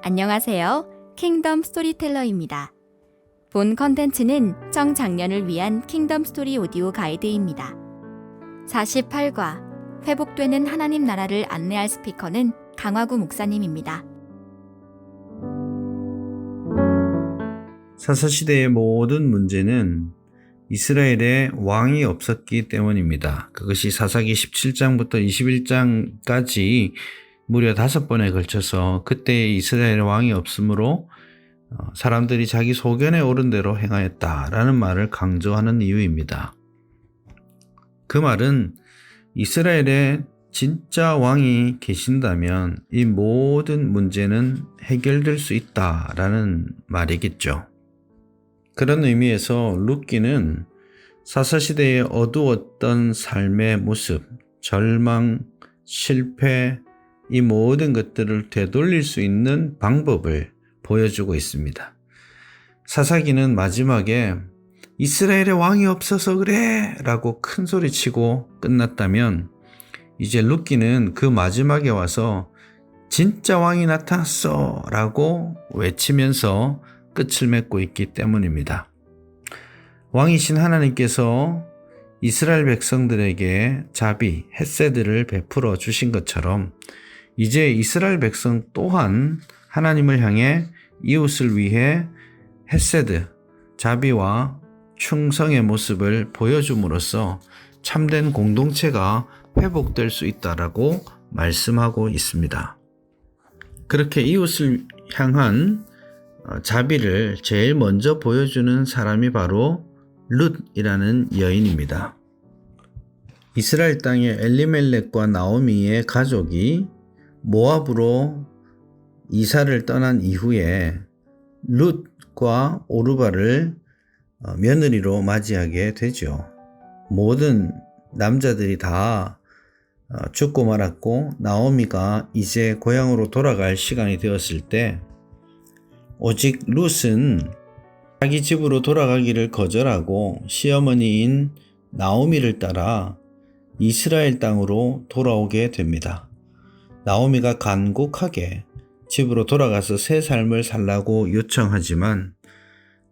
안녕하세요. 킹덤 스토리텔러입니다. 본 컨텐츠는 청장년을 위한 킹덤 스토리 오디오 가이드입니다. 48과 회복되는 하나님 나라를 안내할 스피커는 강화구 목사님입니다. 사사시대의 모든 문제는 이스라엘에 왕이 없었기 때문입니다. 그것이 사사기 17장부터 21장까지 무려 5번에 걸쳐서 그때 이스라엘에 왕이 없으므로 사람들이 자기 소견에 오른 대로 행하였다라는 말을 강조하는 이유입니다. 그 말은 이스라엘에 진짜 왕이 계신다면 이 모든 문제는 해결될 수 있다라는 말이겠죠. 그런 의미에서 룻기는 사사시대의 어두웠던 삶의 모습, 절망, 실패, 이 모든 것들을 되돌릴 수 있는 방법을 보여주고 있습니다. 사사기는 마지막에 이스라엘에 왕이 없어서 그래 라고 큰 소리치고 끝났다면 이제 룻기는 그 마지막에 와서 진짜 왕이 나타났어 라고 외치면서 끝을 맺고 있기 때문입니다. 왕이신 하나님께서 이스라엘 백성들에게 자비, 헤세드를 베풀어 주신 것처럼 이제 이스라엘 백성 또한 하나님을 향해 이웃을 위해 헤세드, 자비와 충성의 모습을 보여줌으로써 참된 공동체가 회복될 수 있다라고 말씀하고 있습니다. 그렇게 이웃을 향한 자비를 제일 먼저 보여주는 사람이 바로 룻이라는 여인입니다. 이스라엘 땅의 엘리멜렉과 나오미의 가족이 모압으로 이사를 떠난 이후에 룻과 오르바를 며느리로 맞이하게 되죠. 모든 남자들이 다 죽고 말았고 나오미가 이제 고향으로 돌아갈 시간이 되었을 때 오직 룻은 자기 집으로 돌아가기를 거절하고 시어머니인 나오미를 따라 이스라엘 땅으로 돌아오게 됩니다. 나오미가 간곡하게 집으로 돌아가서 새 삶을 살라고 요청하지만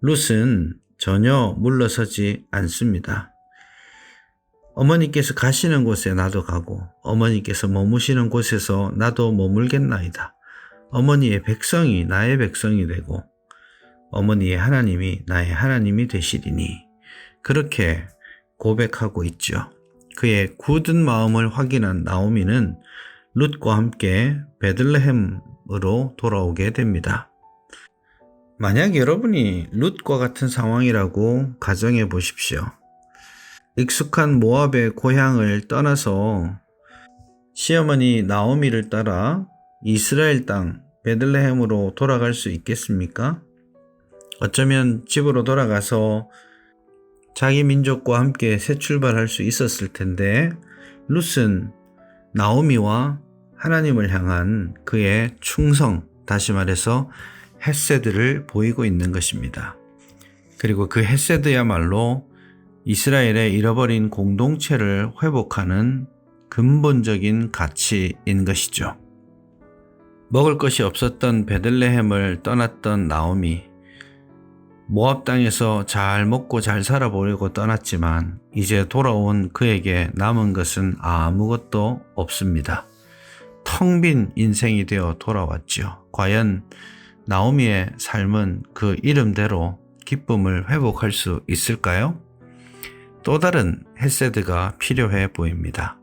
룻은 전혀 물러서지 않습니다. 어머니께서 가시는 곳에 나도 가고 어머니께서 머무시는 곳에서 나도 머물겠나이다. 어머니의 백성이 나의 백성이 되고 어머니의 하나님이 나의 하나님이 되시리니 그렇게 고백하고 있죠. 그의 굳은 마음을 확인한 나오미는 룻과 함께 베들레헴으로 돌아오게 됩니다. 만약 여러분이 룻과 같은 상황이라고 가정해 보십시오. 익숙한 모압의 고향을 떠나서 시어머니 나오미를 따라 이스라엘 땅 베들레헴으로 돌아갈 수 있겠습니까? 어쩌면 집으로 돌아가서 자기 민족과 함께 새 출발할 수 있었을 텐데 룻은 나오미와 하나님을 향한 그의 충성, 다시 말해서 헤세드를 보이고 있는 것입니다. 그리고 그 헤세드야말로 이스라엘의 잃어버린 공동체를 회복하는 근본적인 가치인 것이죠. 먹을 것이 없었던 베들레헴을 떠났던 나오미, 모압 땅에서 잘 먹고 잘 살아보려고 떠났지만 이제 돌아온 그에게 남은 것은 아무것도 없습니다. 텅 빈 인생이 되어 돌아왔죠. 과연 나오미의 삶은 그 이름대로 기쁨을 회복할 수 있을까요? 또 다른 헤세드가 필요해 보입니다.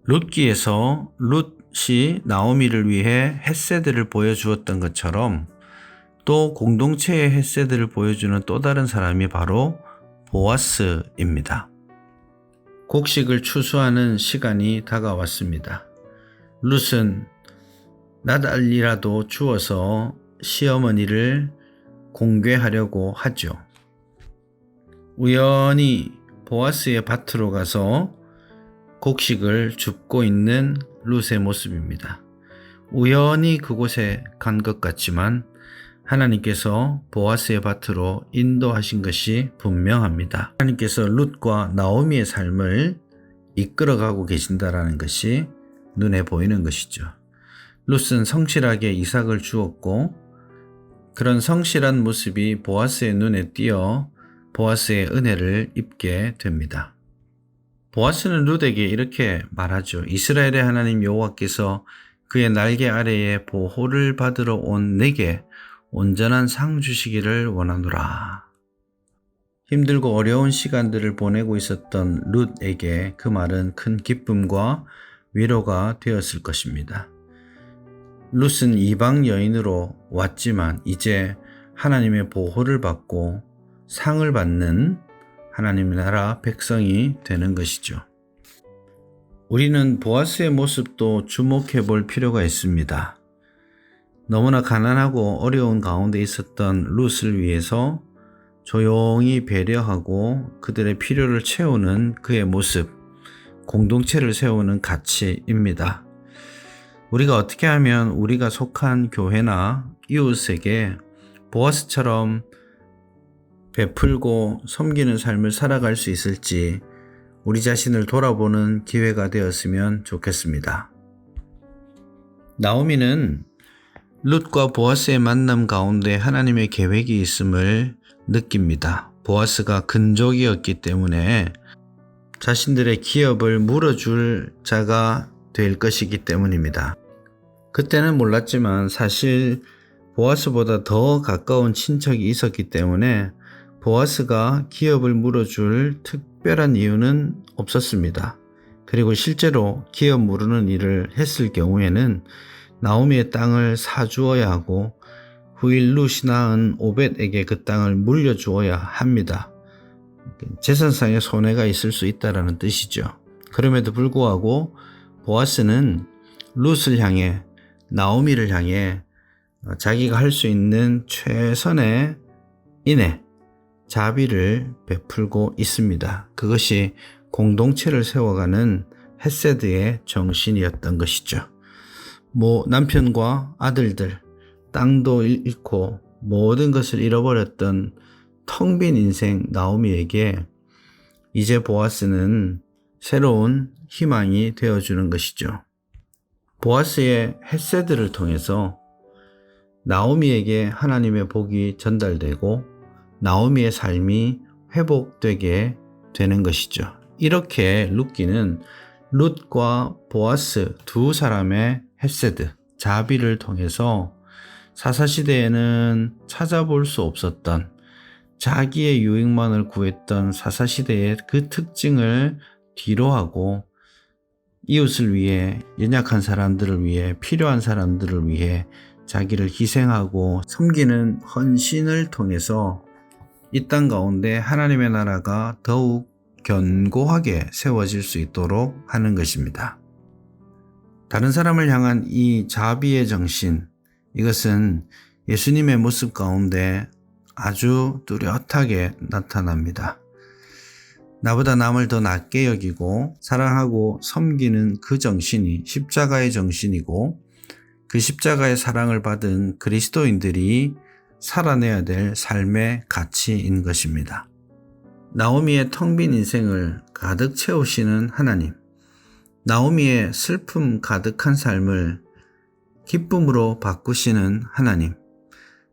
룻기에서 룻이 나오미를 위해 헤세드를 보여주었던 것처럼 또 공동체의 헤세드를 보여주는 또 다른 사람이 바로 보아스입니다. 곡식을 추수하는 시간이 다가왔습니다. 룻은 나달이라도 주어서 시어머니를 공개하려고 하죠. 우연히 보아스의 밭으로 가서 곡식을 줍고 있는 룻의 모습입니다. 우연히 그곳에 간 것 같지만 하나님께서 보아스의 밭으로 인도하신 것이 분명합니다. 하나님께서 룻과 나오미의 삶을 이끌어가고 계신다라는 것이 눈에 보이는 것이죠. 룻은 성실하게 이삭을 주었고 그런 성실한 모습이 보아스의 눈에 띄어 보아스의 은혜를 입게 됩니다. 보아스는 룻에게 이렇게 말하죠. 이스라엘의 하나님 여호와께서 그의 날개 아래에 보호를 받으러 온 내게 온전한 상 주시기를 원하노라. 힘들고 어려운 시간들을 보내고 있었던 룻에게 그 말은 큰 기쁨과 위로가 되었을 것입니다. 룻은 이방 여인으로 왔지만 이제 하나님의 보호를 받고 상을 받는 하나님의 나라 백성이 되는 것이죠. 우리는 보아스의 모습도 주목해 볼 필요가 있습니다. 너무나 가난하고 어려운 가운데 있었던 룻을 위해서 조용히 배려하고 그들의 필요를 채우는 그의 모습, 공동체를 세우는 가치입니다. 우리가 어떻게 하면 우리가 속한 교회나 이웃에게 보아스처럼 베풀고 섬기는 삶을 살아갈 수 있을지 우리 자신을 돌아보는 기회가 되었으면 좋겠습니다. 나오미는 룻과 보아스의 만남 가운데 하나님의 계획이 있음을 느낍니다. 보아스가 근족이었기 때문에 자신들의 기업을 물어줄 자가 될 것이기 때문입니다. 그때는 몰랐지만 사실 보아스보다 더 가까운 친척이 있었기 때문에 보아스가 기업을 물어줄 특별한 이유는 없었습니다. 그리고 실제로 기업 물으는 일을 했을 경우에는 나오미의 땅을 사주어야 하고 후일 룻이 낳은 오벳에게 그 땅을 물려주어야 합니다. 재산상의 손해가 있을 수 있다는 뜻이죠. 그럼에도 불구하고 보아스는 룻을 향해 나오미를 향해 자기가 할 수 있는 최선의 인애, 자비를 베풀고 있습니다. 그것이 공동체를 세워가는 헤세드의 정신이었던 것이죠. 남편과 아들들, 땅도 잃고 모든 것을 잃어버렸던 텅 빈 인생 나오미에게 이제 보아스는 새로운 희망이 되어주는 것이죠. 보아스의 헤세드를 통해서 나오미에게 하나님의 복이 전달되고 나오미의 삶이 회복되게 되는 것이죠. 이렇게 룻기는 룻과 보아스 두 사람의 헤세드, 자비를 통해서 사사시대에는 찾아볼 수 없었던 자기의 유익만을 구했던 사사시대의 그 특징을 뒤로하고 이웃을 위해, 연약한 사람들을 위해, 필요한 사람들을 위해 자기를 희생하고 섬기는 헌신을 통해서 이 땅 가운데 하나님의 나라가 더욱 견고하게 세워질 수 있도록 하는 것입니다. 다른 사람을 향한 이 자비의 정신, 이것은 예수님의 모습 가운데 아주 뚜렷하게 나타납니다. 나보다 남을 더 낮게 여기고 사랑하고 섬기는 그 정신이 십자가의 정신이고 그 십자가의 사랑을 받은 그리스도인들이 살아내야 될 삶의 가치인 것입니다. 나오미의 텅 빈 인생을 가득 채우시는 하나님, 나오미의 슬픔 가득한 삶을 기쁨으로 바꾸시는 하나님,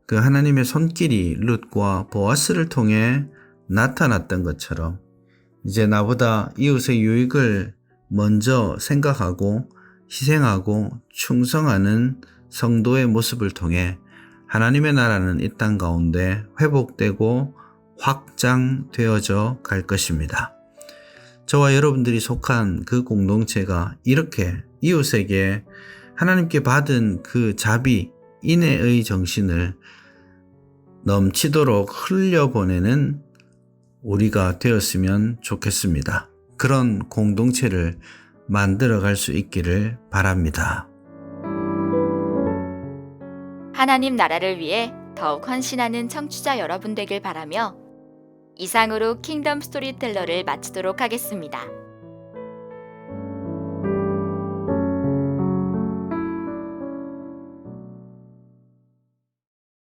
그 하나님의 손길이 룻과 보아스를 통해 나타났던 것처럼 이제 나보다 이웃의 유익을 먼저 생각하고 희생하고 충성하는 성도의 모습을 통해 하나님의 나라는 이 땅 가운데 회복되고 확장되어져 갈 것입니다. 저와 여러분들이 속한 그 공동체가 이렇게 이웃에게 하나님께 받은 그 자비, 인애의 정신을 넘치도록 흘려보내는 우리가 되었으면 좋겠습니다. 그런 공동체를 만들어갈 수 있기를 바랍니다. 하나님 나라를 위해 더욱 헌신하는 청취자 여러분 되길 바라며 이상으로 킹덤 스토리텔러를 마치도록 하겠습니다.